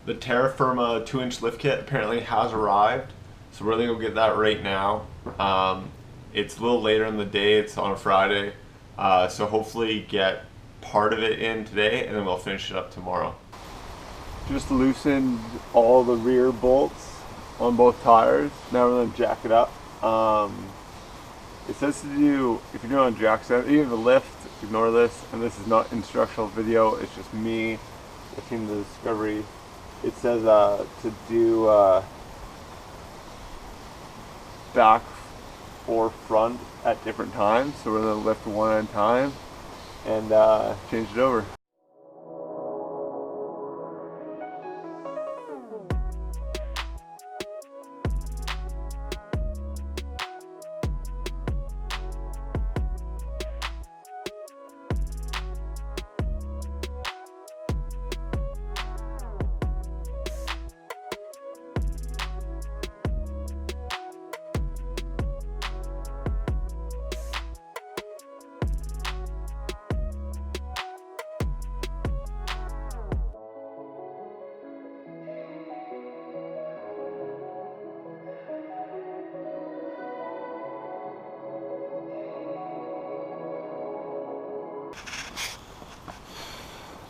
The Terrafirma 2-inch lift kit apparently has arrived, so we're gonna go get that right now. It's a little later in the day, it's on a Friday, so hopefully get part of it in today and then we'll finish it up tomorrow. Just loosened all the rear bolts on both tires. Now we're gonna jack it up. It says to do, if you're doing a jack set, you have a lift, ignore this, and this is not instructional video, it's just me lifting the Discovery. It says to do back or front at different times, so we're going to lift one at a time and change it over.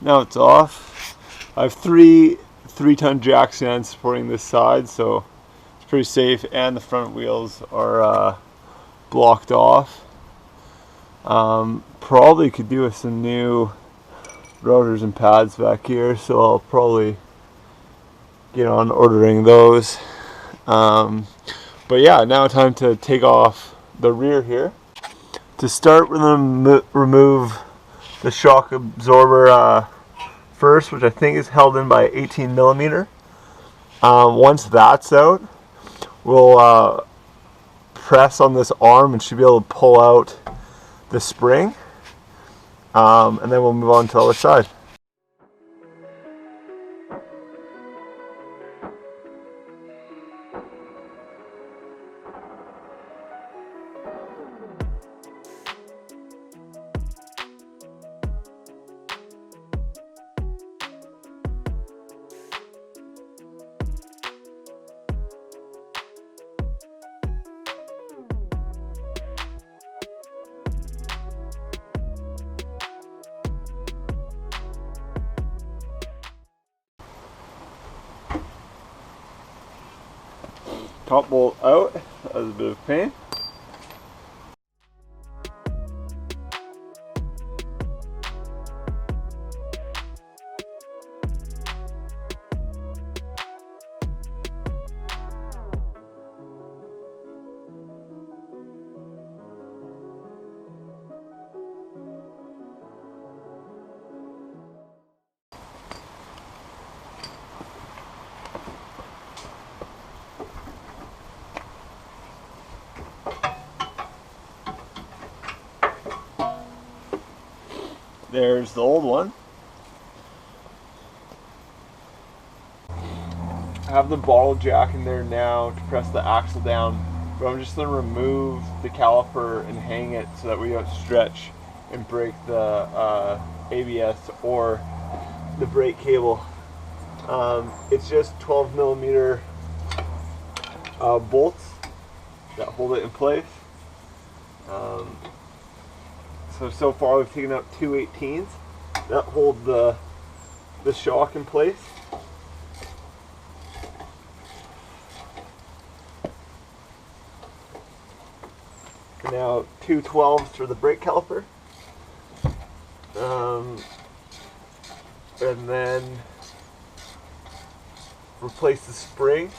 Now it's off. I have three 3-ton jack stands supporting this side, so it's pretty safe, and the front wheels are blocked off. Probably could do with some new rotors and pads back here, so I'll probably get on ordering those. But yeah, now time to take off the rear here. To start, we're going to remove the shock absorber first, which I think is held in by 18 millimeter. Once that's out, we'll press on this arm and should be able to pull out the spring, and then we'll move on to the other side. Top bolt out, that was a bit of pain. There's the old one. I have the bottle jack in there now to press the axle down, but I'm just going to remove the caliper and hang it so that we don't stretch and break the ABS or the brake cable. It's just 12 millimeter bolts that hold it in place. So far we've taken out 2 18s that hold the shock in place. Now 2 12s for the brake caliper. And then replace the spring.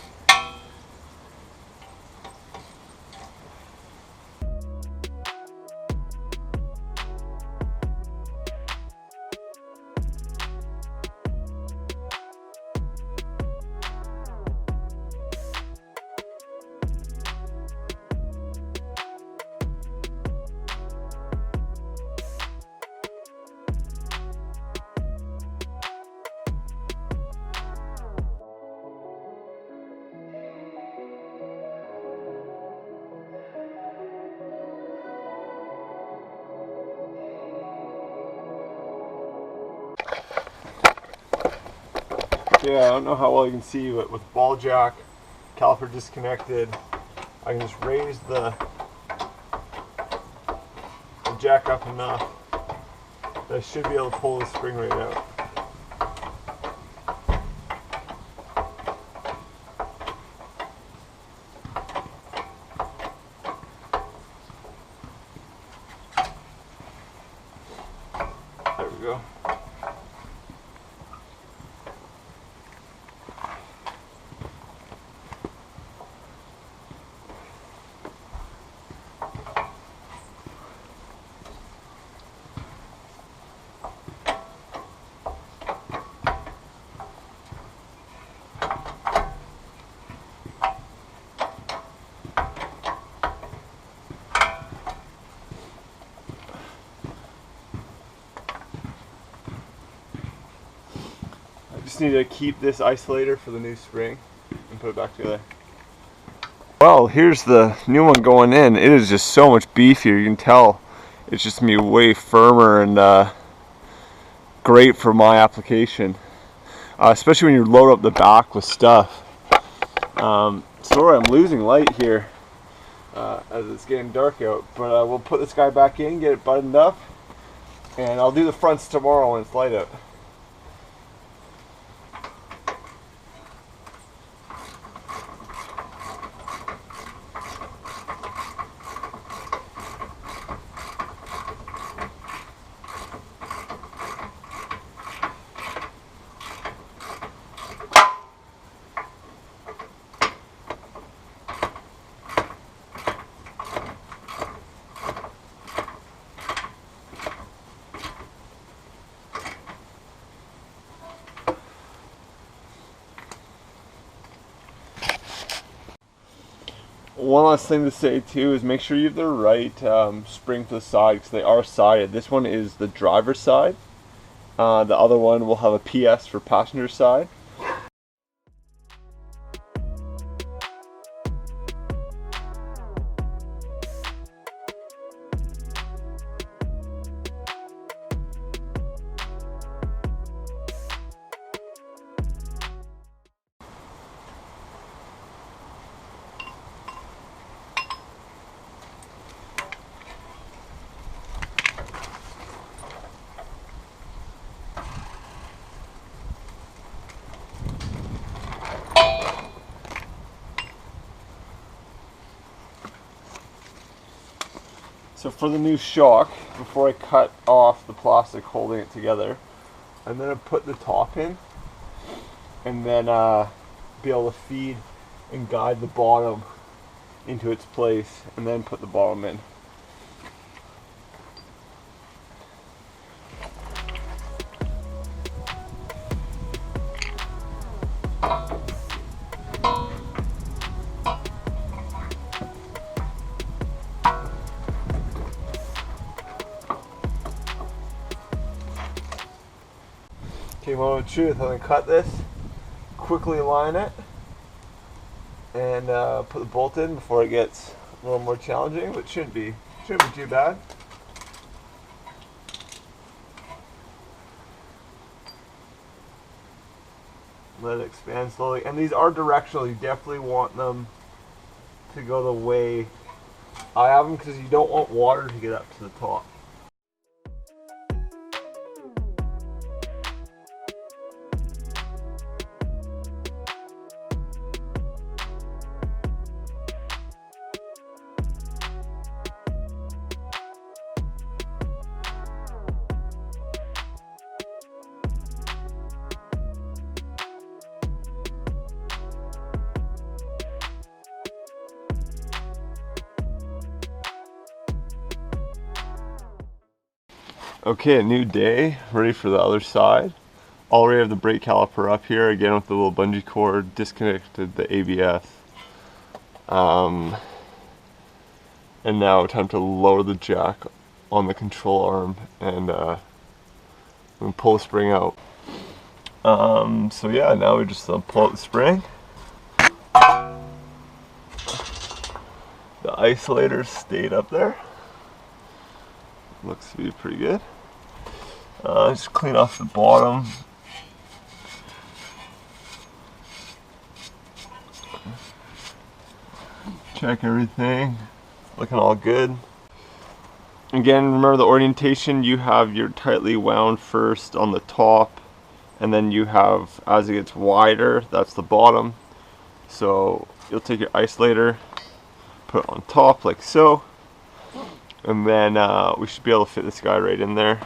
Okay, I don't know how well you can see, but with ball jack, caliper disconnected, I can just raise the jack up enough that I should be able to pull the spring right out. There we go. Just need to keep this isolator for the new spring and put it back together. Well, here's the new one going in. It is just so much beefier. You can tell it's just gonna be way firmer and great for my application, especially when you load up the back with stuff. Sorry, I'm losing light here as it's getting dark out, but we'll put this guy back in, get it buttoned up, and I'll do the fronts tomorrow when it's light out. One last thing to say too is make sure you have the right spring for the side, because they are sided. This one is the driver's side. The other one will have a PS for passenger side. So for the new shock, before I cut off the plastic holding it together, I'm going to put the top in and then be able to feed and guide the bottom into its place and then put the bottom in. Okay, moment of truth. I'm going to cut this, quickly line it, and put the bolt in before it gets a little more challenging, but shouldn't be too bad. Let it expand slowly, and these are directional. You definitely want them to go the way I have them, because you don't want water to get up to the top. Okay, a new day, ready for the other side. Already have the brake caliper up here, again with the little bungee cord, disconnected the ABS. And now time to lower the jack on the control arm and pull the spring out. So yeah, now we just pull out the spring. The isolator stayed up there. Looks to be pretty good. Just clean off the bottom. check everything. Looking all good. Again, remember the orientation, you have your tightly wound first on the top, and then you have, as it gets wider, that's the bottom. So you'll take your isolator, put it on top like so, and then we should be able to fit this guy right in there.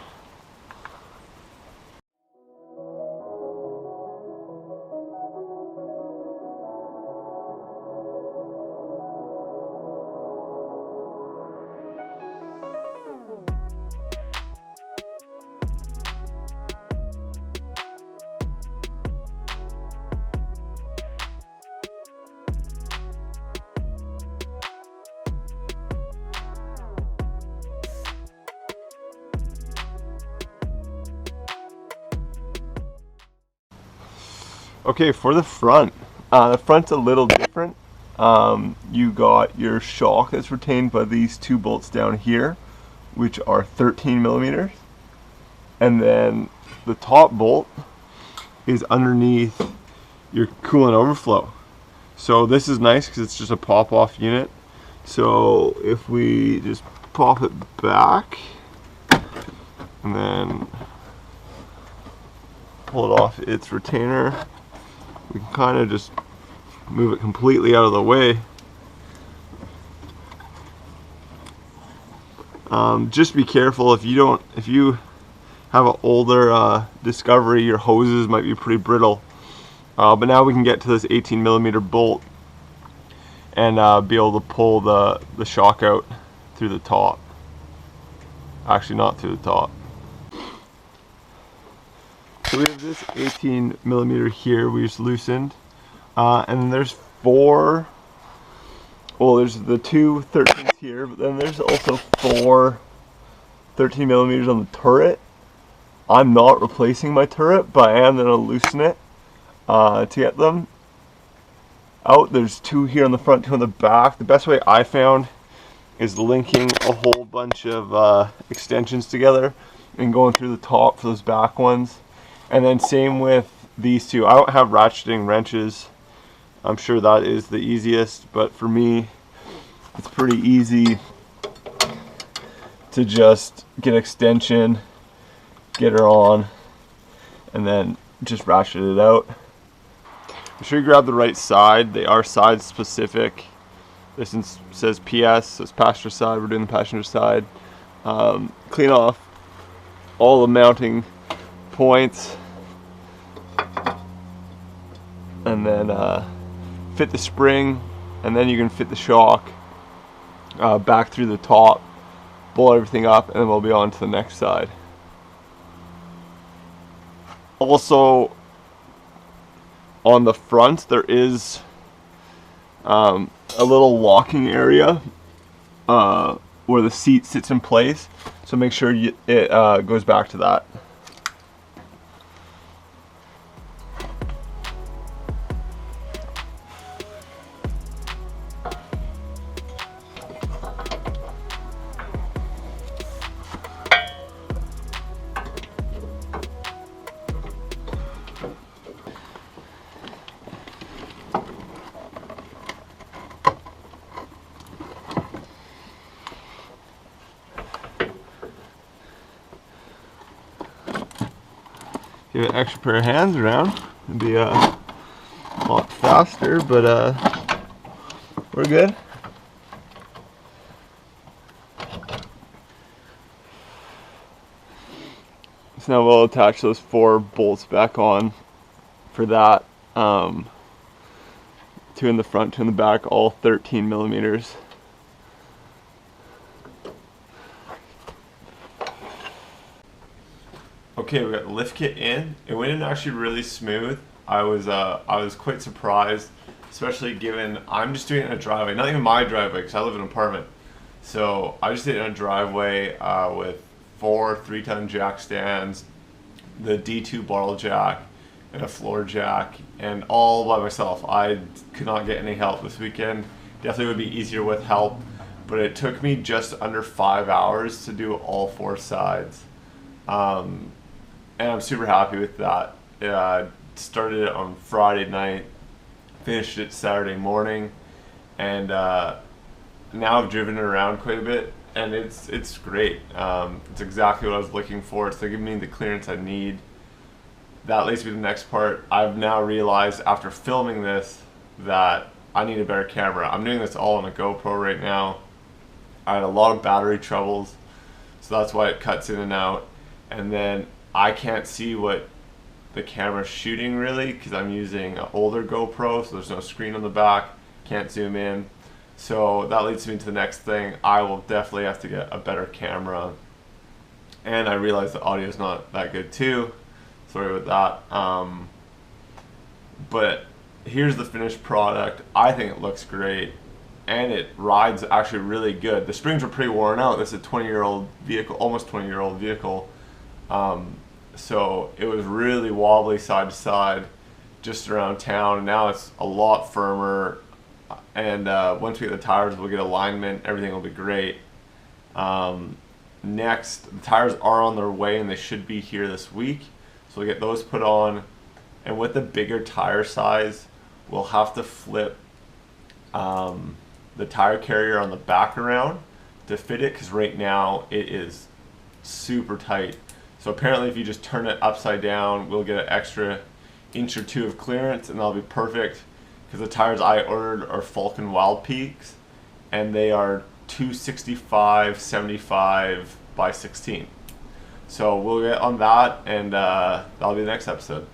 Okay, for the front's a little different. You got your shock that's retained by these two bolts down here, which are 13 millimeters. And then the top bolt is underneath your coolant overflow. So this is nice because it's just a pop-off unit. So if we just pop it back and then pull it off its retainer, we can kind of just move it completely out of the way. Just be careful if you have an older Discovery, your hoses might be pretty brittle. But now we can get to this 18 millimeter bolt and be able to pull the shock out through the top. Actually, not through the top. So we have this 18 millimeter here we just loosened, and then there's four, well there's the two 13s here, but then there's also four 13 millimeters on the turret. I'm not replacing my turret, but I am going to loosen it to get them out. There's two here on the front, two on the back. The best way I found is linking a whole bunch of extensions together and going through the top for those back ones. And then same with these two. I don't have ratcheting wrenches. I'm sure that is the easiest, but for me, it's pretty easy to just get extension, get her on, and then just ratchet it out. Be sure you grab the right side. They are side specific. This one says PS, so it's passenger side. We're doing the passenger side. Clean off all the mounting points, and then fit the spring, and then you can fit the shock back through the top, blow everything up, and then we'll be on to the next side. Also, on the front there is a little locking area where the seat sits in place, so make sure it goes back to that. Give an extra pair of hands around, it'd be a lot faster, but we're good. So now we'll attach those four bolts back on for that. Two in the front, two in the back, all 13 millimeters. Okay, we got the lift kit in. It went in actually really smooth. I was quite surprised, especially given I'm just doing it in a driveway, not even my driveway because I live in an apartment. So I just did it in a driveway with four 3-ton jack stands, the D2 bottle jack, and a floor jack, and all by myself. I could not get any help this weekend. Definitely would be easier with help, but it took me just under 5 hours to do all four sides. And I'm super happy with that. Started it on Friday night, finished it Saturday morning, and now I've driven it around quite a bit, and it's great. It's exactly what I was looking for. It's giving me the clearance I need. That leads me to the next part. I've now realized after filming this that I need a better camera. I'm doing this all on a GoPro right now. I had a lot of battery troubles, so that's why it cuts in and out. And then I can't see what the camera's shooting really because I'm using an older GoPro, so there's no screen on the back. Can't zoom in. So that leads me to the next thing. I will definitely have to get a better camera. And I realize the audio is not that good too. Sorry about that. But here's the finished product. I think it looks great, and it rides actually really good. The springs were pretty worn out. This is a 20-year-old vehicle, almost 20-year-old vehicle. So it was really wobbly side to side just around town. Now it's a lot firmer, and once we get the tires, we'll get alignment. Everything will be great. Next, the tires are on their way, and they should be here this week. So we'll get those put on. And with the bigger tire size, we'll have to flip the tire carrier on the back around to fit it, because right now it is super tight. So apparently if you just turn it upside down, we'll get an extra inch or two of clearance, and that'll be perfect, because the tires I ordered are Falcon Wild Peaks, and they are 265/75 by 16. So we'll get on that, and that'll be the next episode.